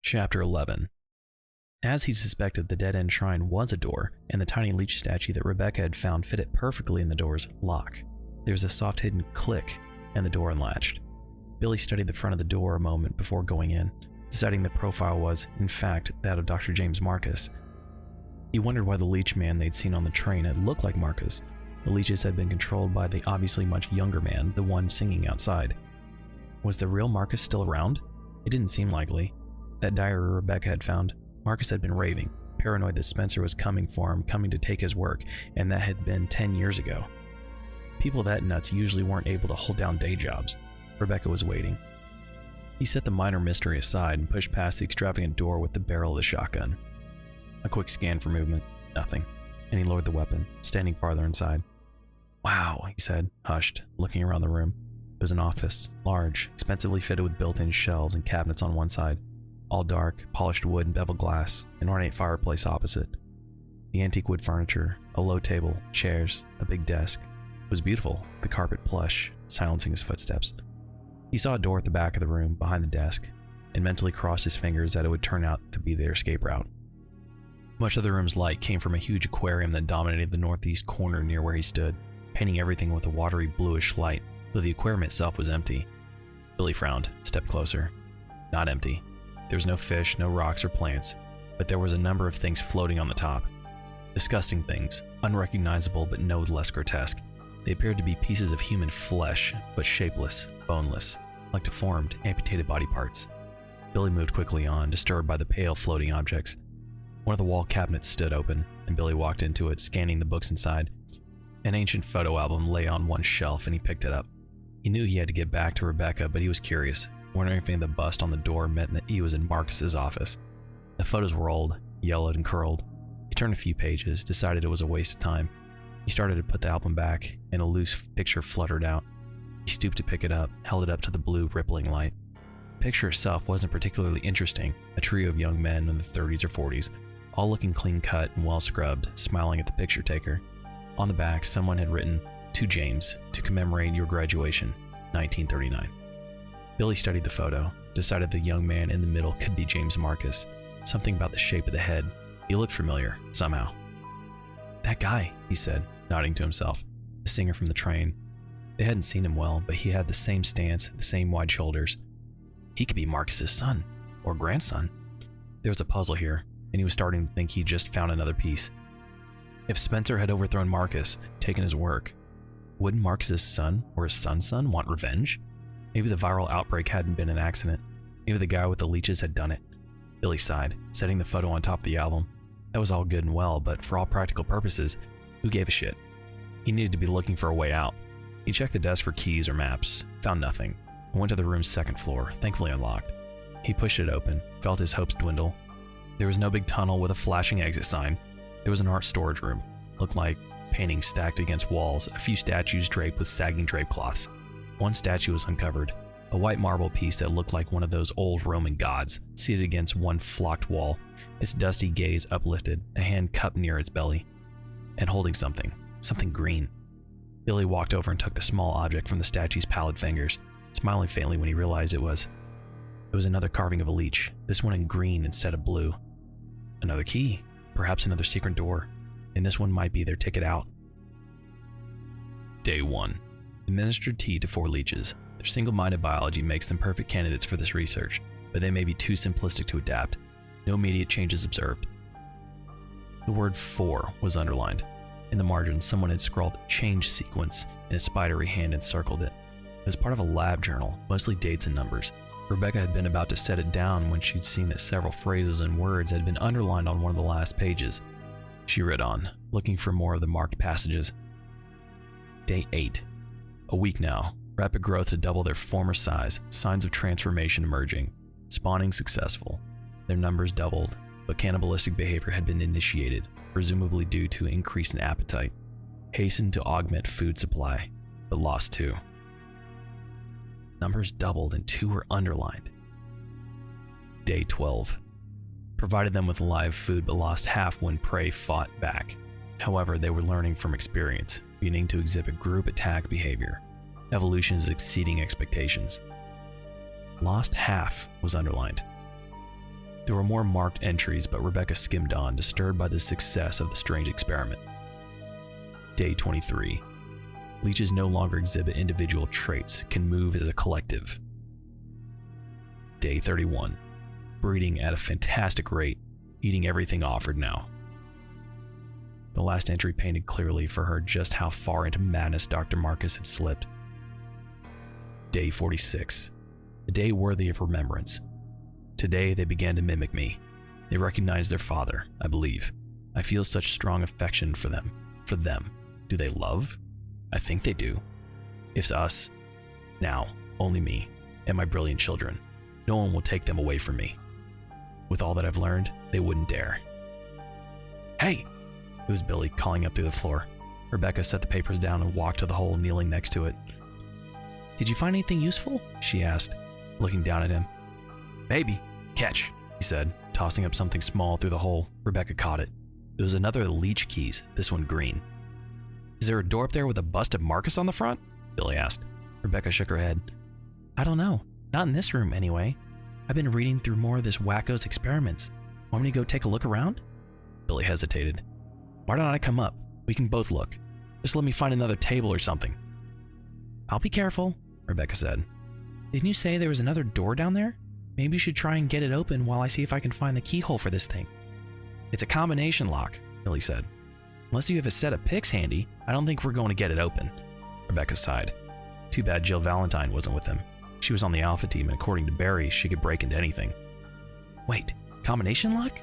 Chapter 11. As he suspected, the dead-end shrine was a door, and the tiny leech statue that Rebecca had found fitted perfectly in the door's lock. There was a soft hidden click, and the door unlatched. Billy studied the front of the door a moment before going in, deciding the profile was, in fact, that of Dr. James Marcus. He wondered why the leech man they'd seen on the train had looked like Marcus. The leeches had been controlled by the obviously much younger man, the one singing outside. Was the real Marcus still around? It didn't seem likely. That diary Rebecca had found, Marcus had been raving, paranoid that Spencer was coming for him, coming to take his work, and that had been 10 years ago. People that nuts usually weren't able to hold down day jobs. Rebecca was waiting. He set the minor mystery aside and pushed past the extravagant door with the barrel of the shotgun. A quick scan for movement, nothing, and he lowered the weapon, standing farther inside. "Wow," he said, hushed, looking around the room. It was an office, large, expensively fitted with built-in shelves and cabinets on one side. All dark, polished wood and beveled glass, an ornate fireplace opposite. The antique wood furniture, a low table, chairs, a big desk, was beautiful, the carpet plush, silencing his footsteps. He saw a door at the back of the room, behind the desk, and mentally crossed his fingers that it would turn out to be their escape route. Much of the room's light came from a huge aquarium that dominated the northeast corner near where he stood, painting everything with a watery bluish light, though the aquarium itself was empty. Billy frowned, stepped closer. Not empty. There was no fish, no rocks or plants, but there was a number of things floating on the top. Disgusting things, unrecognizable but no less grotesque. They appeared to be pieces of human flesh, but shapeless, boneless, like deformed, amputated body parts. Billy moved quickly on, disturbed by the pale floating objects. One of the wall cabinets stood open, and Billy walked into it, scanning the books inside. An ancient photo album lay on one shelf, and he picked it up. He knew he had to get back to Rebecca, but he was curious, wondering if the bust on the door meant that he was in Marcus's office. The photos were old, yellowed and curled. He turned a few pages, decided it was a waste of time. He started to put the album back, and a loose picture fluttered out. He stooped to pick it up, held it up to the blue, rippling light. The picture itself wasn't particularly interesting, a trio of young men in their 30s or 40s, all looking clean-cut and well-scrubbed, smiling at the picture taker. On the back, someone had written, "To James, to commemorate your graduation, 1939. Billy studied the photo, decided the young man in the middle could be James Marcus. Something about the shape of the head. He looked familiar, somehow. "That guy," he said, nodding to himself, the singer from the train. They hadn't seen him well, but he had the same stance, the same wide shoulders. He could be Marcus's son, or grandson. There was a puzzle here, and he was starting to think he'd just found another piece. If Spencer had overthrown Marcus, taken his work, wouldn't Marcus's son, or his son's son, want revenge? Maybe the viral outbreak hadn't been an accident. Maybe the guy with the leeches had done it. Billy sighed, setting the photo on top of the album. That was all good and well, but for all practical purposes, who gave a shit? He needed to be looking for a way out. He checked the desk for keys or maps, found nothing, and went to the room's second floor, thankfully unlocked. He pushed it open, felt his hopes dwindle. There was no big tunnel with a flashing exit sign. There was an art storage room. Looked like paintings stacked against walls, a few statues draped with sagging drape cloths. One statue was uncovered, a white marble piece that looked like one of those old Roman gods, seated against one flocked wall, its dusty gaze uplifted, a hand cupped near its belly, and holding something green. Billy walked over and took the small object from the statue's pallid fingers, smiling faintly when he realized it was another carving of a leech, this one in green instead of blue. Another key, perhaps another secret door, and this one might be their ticket out. Day 1. Administered tea to 4 leeches. Their single-minded biology makes them perfect candidates for this research, but they may be too simplistic to adapt. No immediate changes observed. The word 4 was underlined. In the margin, someone had scrawled "change sequence" in a spidery hand and circled it. It was part of a lab journal, mostly dates and numbers. Rebecca had been about to set it down when she'd seen that several phrases and words had been underlined on one of the last pages. She read on, looking for more of the marked passages. Day 8. A week now. Rapid growth to double their former size, signs of transformation emerging. Spawning successful. Their numbers doubled, but cannibalistic behavior had been initiated, presumably due to increase in appetite. Hastened to augment food supply, but lost 2. Numbers doubled and 2 were underlined. Day 12. Provided them with live food but lost half when prey fought back. However, they were learning from experience, beginning to exhibit group attack behavior. Evolution is exceeding expectations. Lost half was underlined. There were more marked entries, but Rebecca skimmed on, disturbed by the success of the strange experiment. Day 23. Leeches no longer exhibit individual traits, can move as a collective. Day 31. Breeding at a fantastic rate, eating everything offered now. The last entry painted clearly for her just how far into madness Dr. Marcus had slipped. Day 46. A day worthy of remembrance. Today they began to mimic me. They recognized their father, I believe. I feel such strong affection for them. For them. Do they love? I think they do. It's us. Now, only me, and my brilliant children. No one will take them away from me. With all that I've learned, they wouldn't dare. Hey! It was Billy calling up through the floor. Rebecca set the papers down and walked to the hole, kneeling next to it. Did you find anything useful? She asked, looking down at him. Maybe. Catch, he said, tossing up something small through the hole. Rebecca caught it. It was another of the leech keys, this one green. Is there a door up there with a bust of Marcus on the front? Billy asked. Rebecca shook her head. I don't know. Not in this room, anyway. I've been reading through more of this wacko's experiments. Want me to go take a look around? Billy hesitated. Why don't I come up? We can both look. Just let me find another table or something. I'll be careful, Rebecca said. Didn't you say there was another door down there? Maybe you should try and get it open while I see if I can find the keyhole for this thing. It's a combination lock, Billy said. Unless you have a set of picks handy, I don't think we're going to get it open. Rebecca sighed. Too bad Jill Valentine wasn't with them. She was on the Alpha team, and according to Barry, she could break into anything. Wait, combination lock?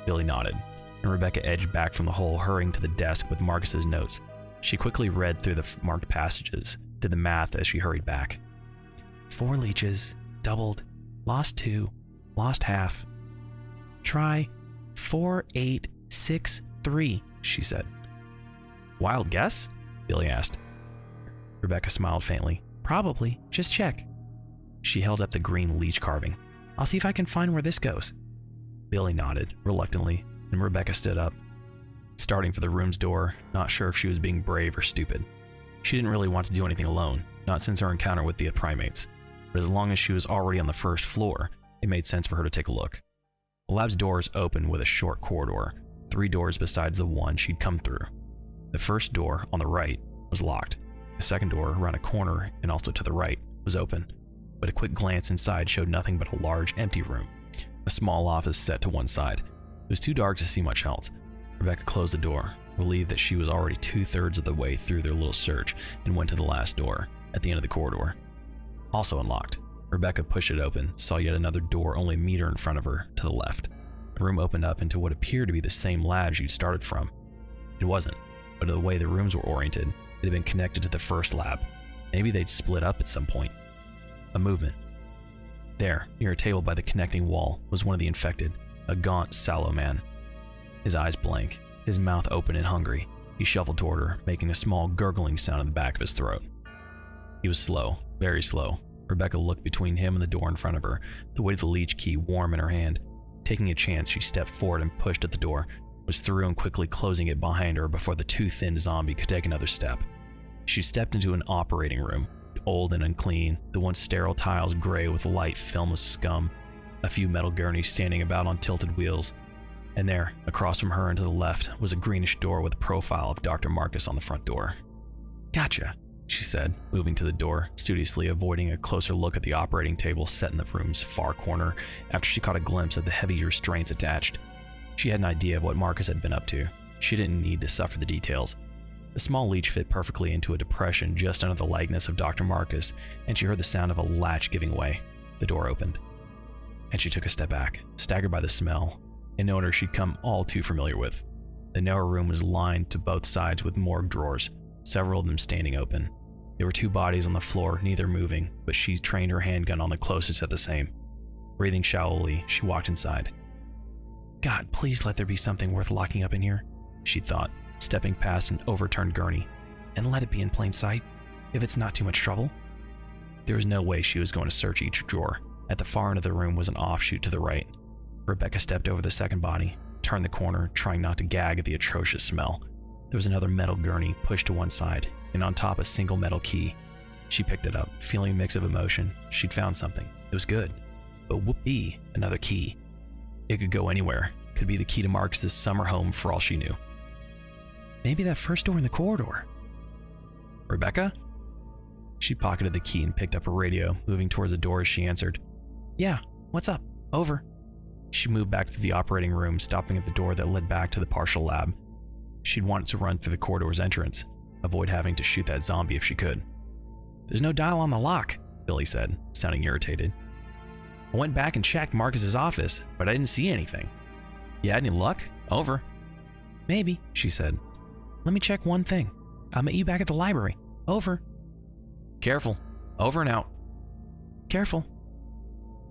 Billy nodded, and Rebecca edged back from the hole, hurrying to the desk with Marcus's notes. She quickly read through the marked passages, did the math as she hurried back. 4 leeches, doubled, lost 2, lost half. Try 4, 8, 6, 3, she said. Wild guess? Billy asked. Rebecca smiled faintly. Probably. Just check. She held up the green leech carving. I'll see if I can find where this goes. Billy nodded, reluctantly, and Rebecca stood up, starting for the room's door, not sure if she was being brave or stupid. She didn't really want to do anything alone, not since her encounter with the primates, but as long as she was already on the first floor, it made sense for her to take a look. The lab's doors opened with a short corridor, 3 doors besides the one she'd come through. The first door, on the right, was locked. The second door, around a corner and also to the right, was open, but a quick glance inside showed nothing but a large, empty room. A small office set to one side. It was too dark to see much else. Rebecca closed the door, relieved that she was already 2/3 of the way through their little search, and went to the last door, at the end of the corridor. Also unlocked. Rebecca pushed it open, saw yet another door only a meter in front of her, to the left. The room opened up into what appeared to be the same lab she'd started from. It wasn't, but the way the rooms were oriented, it had been connected to the first lab. Maybe they'd split up at some point. A movement. There, near a table by the connecting wall, was one of the infected, a gaunt, sallow man. His eyes blank, his mouth open and hungry. He shuffled toward her, making a small gurgling sound in the back of his throat. He was slow, very slow. Rebecca looked between him and the door in front of her, the weight of the leech key warm in her hand. Taking a chance, she stepped forward and pushed at the door, was through and quickly closing it behind her before the too-thin zombie could take another step. She stepped into an operating room, old and unclean, the once sterile tiles gray with light film of scum, a few metal gurneys standing about on tilted wheels, and there, across from her and to the left, was a greenish door with a profile of Dr. Marcus on the front door. Gotcha, she said, moving to the door, studiously avoiding a closer look at the operating table set in the room's far corner after she caught a glimpse of the heavy restraints attached. She had an idea of what Marcus had been up to. She didn't need to suffer the details. The small leech fit perfectly into a depression just under the likeness of Dr. Marcus, and she heard the sound of a latch giving way. The door opened, and she took a step back, staggered by the smell, an odor she'd come all too familiar with. The narrow room was lined to both sides with morgue drawers, several of them standing open. There were 2 bodies on the floor, neither moving, but she trained her handgun on the closest at the same. Breathing shallowly, she walked inside. God, please let there be something worth locking up in here, she thought, stepping past an overturned gurney. And let it be in plain sight, if it's not too much trouble. There was no way she was going to search each drawer. At the far end of the room was an offshoot to the right. Rebecca stepped over the second body, turned the corner, trying not to gag at the atrocious smell. There was another metal gurney pushed to one side, and on top a single metal key. She picked it up, feeling a mix of emotion. She'd found something. It was good. But whoopee, another key. It could go anywhere. Could be the key to Marcus's summer home for all she knew. Maybe that first door in the corridor. Rebecca? She pocketed the key and picked up her radio, moving towards the door as she answered. Yeah, what's up? Over. She moved back to the operating room, stopping at the door that led back to the partial lab. She'd wanted to run through the corridor's entrance, avoid having to shoot that zombie if she could. There's no dial on the lock, Billy said, sounding irritated. I went back and checked Marcus's office, but I didn't see anything. You had any luck? Over. Maybe, she said. Let me check one thing. I'll meet you back at the library. Over. Careful. Over and out. Careful.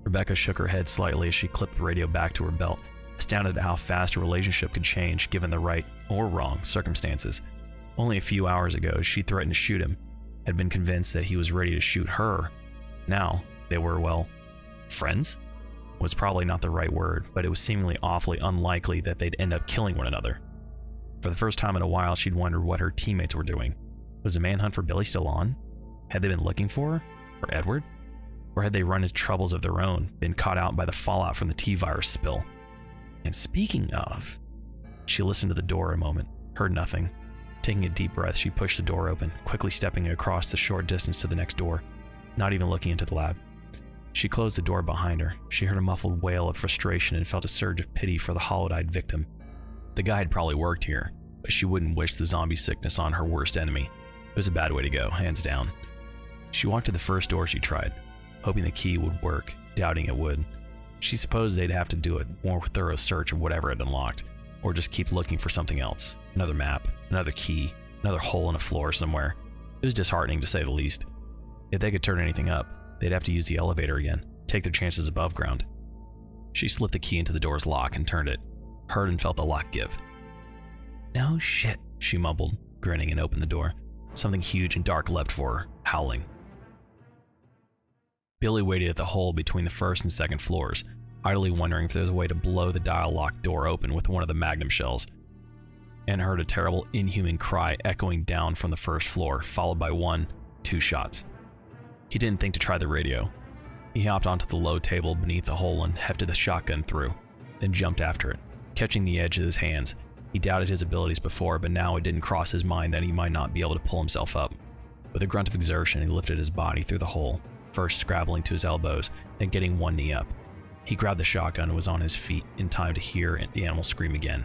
Rebecca shook her head slightly as she clipped the radio back to her belt, astounded at how fast a relationship could change given the right or wrong circumstances. Only a few hours ago, she threatened to shoot him, had been convinced that he was ready to shoot her. Now, they were, well, friends? Was probably not the right word, but it was seemingly awfully unlikely that they'd end up killing one another. For the first time in a while, she'd wondered what her teammates were doing. Was the manhunt for Billy still on? Had they been looking for her? Or Edward? Or had they run into troubles of their own, been caught out by the fallout from the T-virus spill? And speaking of... She listened to the door a moment, heard nothing. Taking a deep breath, she pushed the door open, quickly stepping across the short distance to the next door, not even looking into the lab. She closed the door behind her. She heard a muffled wail of frustration and felt a surge of pity for the hollow-eyed victim. The guy had probably worked here, but she wouldn't wish the zombie sickness on her worst enemy. It was a bad way to go, hands down. She walked to the first door she tried, hoping the key would work, doubting it would. She supposed they'd have to do a more thorough search of whatever had unlocked, or just keep looking for something else. Another map, another key, another hole in a floor somewhere. It was disheartening to say the least. If they could turn anything up, they'd have to use the elevator again, take their chances above ground. She slipped the key into the door's lock and turned it, heard and felt the lock give. No shit, she mumbled, grinning, and opened the door. Something huge and dark leapt for her, howling. Billy waited at the hole between the first and second floors, idly wondering if there was a way to blow the dial lock door open with one of the magnum shells, and heard a terrible, inhuman cry echoing down from the first floor, followed by 2 shots. He didn't think to try the radio. He hopped onto the low table beneath the hole and hefted the shotgun through, then jumped after it, catching the edge of his hands. He doubted his abilities before, but now it didn't cross his mind that he might not be able to pull himself up. With a grunt of exertion, he lifted his body through the hole, first scrabbling to his elbows, then getting one knee up. He grabbed the shotgun and was on his feet in time to hear the animal scream again.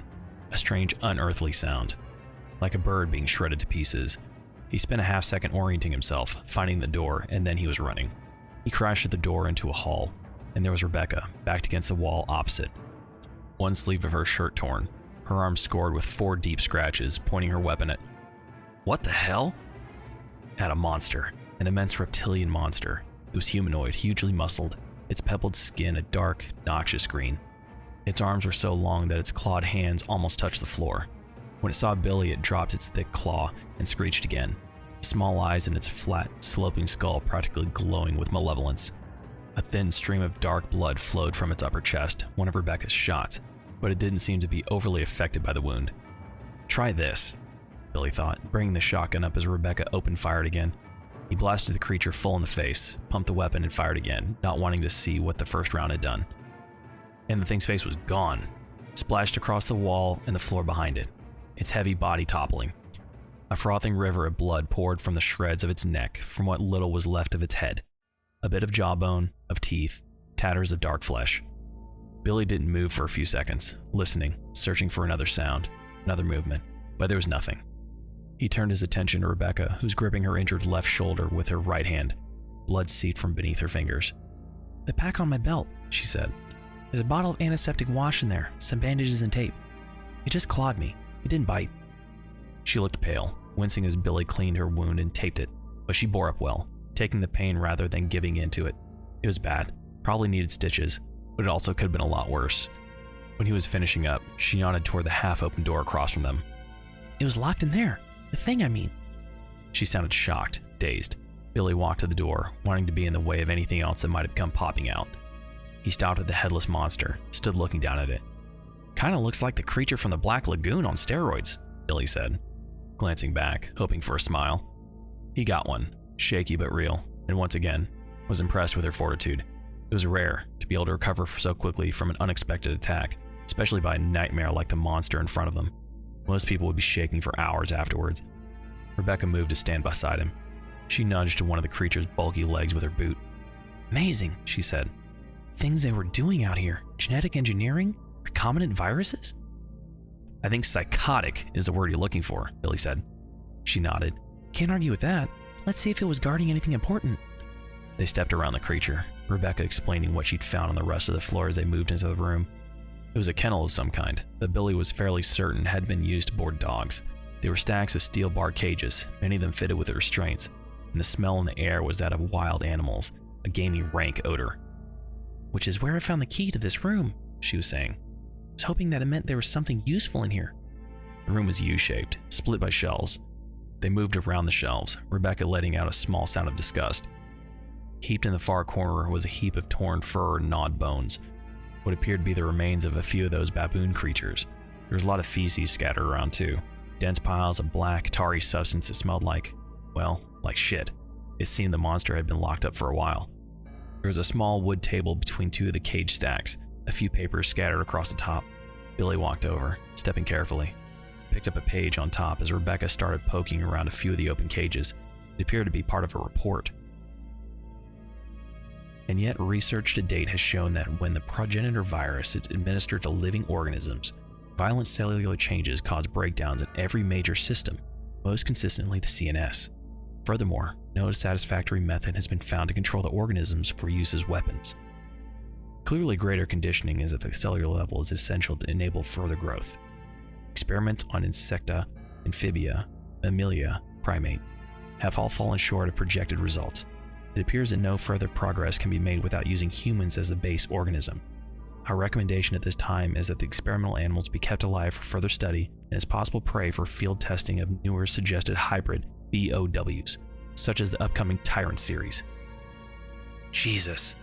A strange, unearthly sound, like a bird being shredded to pieces. He spent a half-second orienting himself, finding the door, and then he was running. He crashed through the door into a hall, and there was Rebecca, backed against the wall opposite. One sleeve of her shirt torn, her arm scored with 4 deep scratches, pointing her weapon at... What the hell? At a monster, an immense reptilian monster. It was humanoid, hugely muscled, its pebbled skin a dark, noxious green. Its arms were so long that its clawed hands almost touched the floor. When it saw Billy, it dropped its thick claw and screeched again, small eyes in its flat, sloping skull practically glowing with malevolence. A thin stream of dark blood flowed from its upper chest, one of Rebecca's shots, but it didn't seem to be overly affected by the wound. Try this, Billy thought, bringing the shotgun up as Rebecca open-fired again. He blasted the creature full in the face, pumped the weapon and fired again, not wanting to see what the first round had done. And the thing's face was gone, splashed across the wall and the floor behind it, its heavy body toppling. A frothing river of blood poured from the shreds of its neck, from what little was left of its head. A bit of jawbone, of teeth, tatters of dark flesh. Billy didn't move for a few seconds, listening, searching for another sound, another movement, but there was nothing. He turned his attention to Rebecca, who was gripping her injured left shoulder with her right hand. Blood seeped from beneath her fingers. The pack on my belt, she said. There's a bottle of antiseptic wash in there, some bandages and tape. It just clawed me. It didn't bite. She looked pale, wincing as Billy cleaned her wound and taped it, but she bore up well, taking the pain rather than giving in to it. It was bad, probably needed stitches, but it also could have been a lot worse. When he was finishing up, she nodded toward the half-open door across from them. It was locked in there. The thing, I mean. She sounded shocked, dazed. Billy walked to the door, wanting to be in the way of anything else that might have come popping out. He stopped at the headless monster, stood looking down at it. Kinda looks like the creature from the Black Lagoon on steroids, Billy said, glancing back, hoping for a smile. He got one, shaky but real, and once again, was impressed with her fortitude. It was rare to be able to recover so quickly from an unexpected attack, especially by a nightmare like the monster in front of them. Most people would be shaking for hours afterwards. Rebecca moved to stand beside him. She nudged to one of the creature's bulky legs with her boot. "Amazing," she said. "Things they were doing out here. Genetic engineering? Recombinant viruses?" "I think psychotic is the word you're looking for," Billy said. She nodded. "Can't argue with that. Let's see if it was guarding anything important." They stepped around the creature, Rebecca explaining what she'd found on the rest of the floor as they moved into the room. It was a kennel of some kind, but Billy was fairly certain had been used to board dogs. They were stacks of steel bar cages, many of them fitted with restraints, and the smell in the air was that of wild animals, a gamey, rank odor. "Which is where I found the key to this room," she was saying. "I was hoping that it meant there was something useful in here." The room was U-shaped, split by shelves. They moved around the shelves, Rebecca letting out a small sound of disgust. Heaped in the far corner was a heap of torn fur and gnawed bones, what appeared to be the remains of a few of those baboon creatures. There was a lot of feces scattered around too, dense piles of black, tarry substance that smelled like, well, like shit. It seemed the monster had been locked up for a while. There was a small wood table between two of the cage stacks, a few papers scattered across the top. Billy walked over, stepping carefully. Picked up a page on top as Rebecca started poking around a few of the open cages. It appeared to be part of a report. And yet, research to date has shown that when the progenitor virus is administered to living organisms, violent cellular changes cause breakdowns in every major system, most consistently the CNS. Furthermore, no satisfactory method has been found to control the organisms for use as weapons. Clearly, greater conditioning is at the cellular level is essential to enable further growth. Experiments on insecta, amphibia, mammalia, primate have all fallen short of projected results. It appears that no further progress can be made without using humans as the base organism. Our recommendation at this time is that the experimental animals be kept alive for further study and as possible prey for field testing of newer suggested hybrid BOWs, such as the upcoming Tyrant series. Jesus.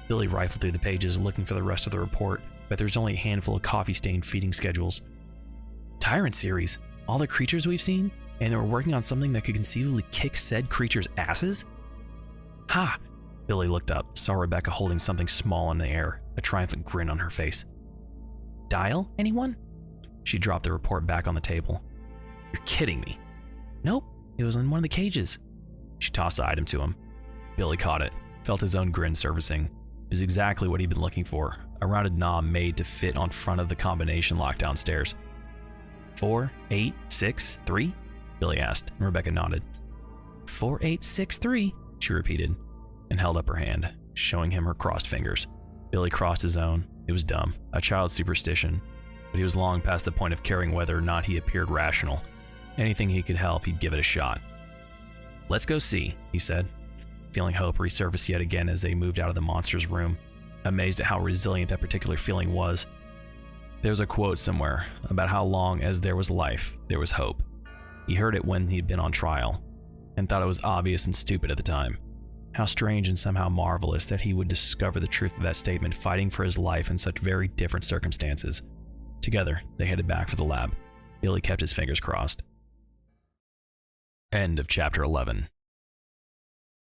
Billy rifled through the pages looking for the rest of the report, but there's only a handful of coffee-stained feeding schedules. Tyrant series? All the creatures we've seen? And they were working on something that could conceivably kick said creatures' asses? Ha! Billy looked up, saw Rebecca holding something small in the air, a triumphant grin on her face. Dial, anyone? She dropped the report back on the table. You're kidding me. Nope, it was in one of the cages. She tossed the item to him. Billy caught it, felt his own grin surfacing. It was exactly what he'd been looking for, a rounded knob made to fit on front of the combination lock downstairs. 4863? Billy asked, and Rebecca nodded. 4863, she repeated, and held up her hand, showing him her crossed fingers. Billy crossed his own. It was dumb, a child's superstition, but he was long past the point of caring whether or not he appeared rational. Anything he could help, he'd give it a shot. Let's go see, he said, feeling hope resurface yet again as they moved out of the monster's room, amazed at how resilient that particular feeling was. There was a quote somewhere about how long as there was life, there was hope. He heard it when he'd been on trial, and thought it was obvious and stupid at the time. How strange and somehow marvelous that he would discover the truth of that statement fighting for his life in such very different circumstances. Together, they headed back for the lab. Billy kept his fingers crossed. End of chapter 11.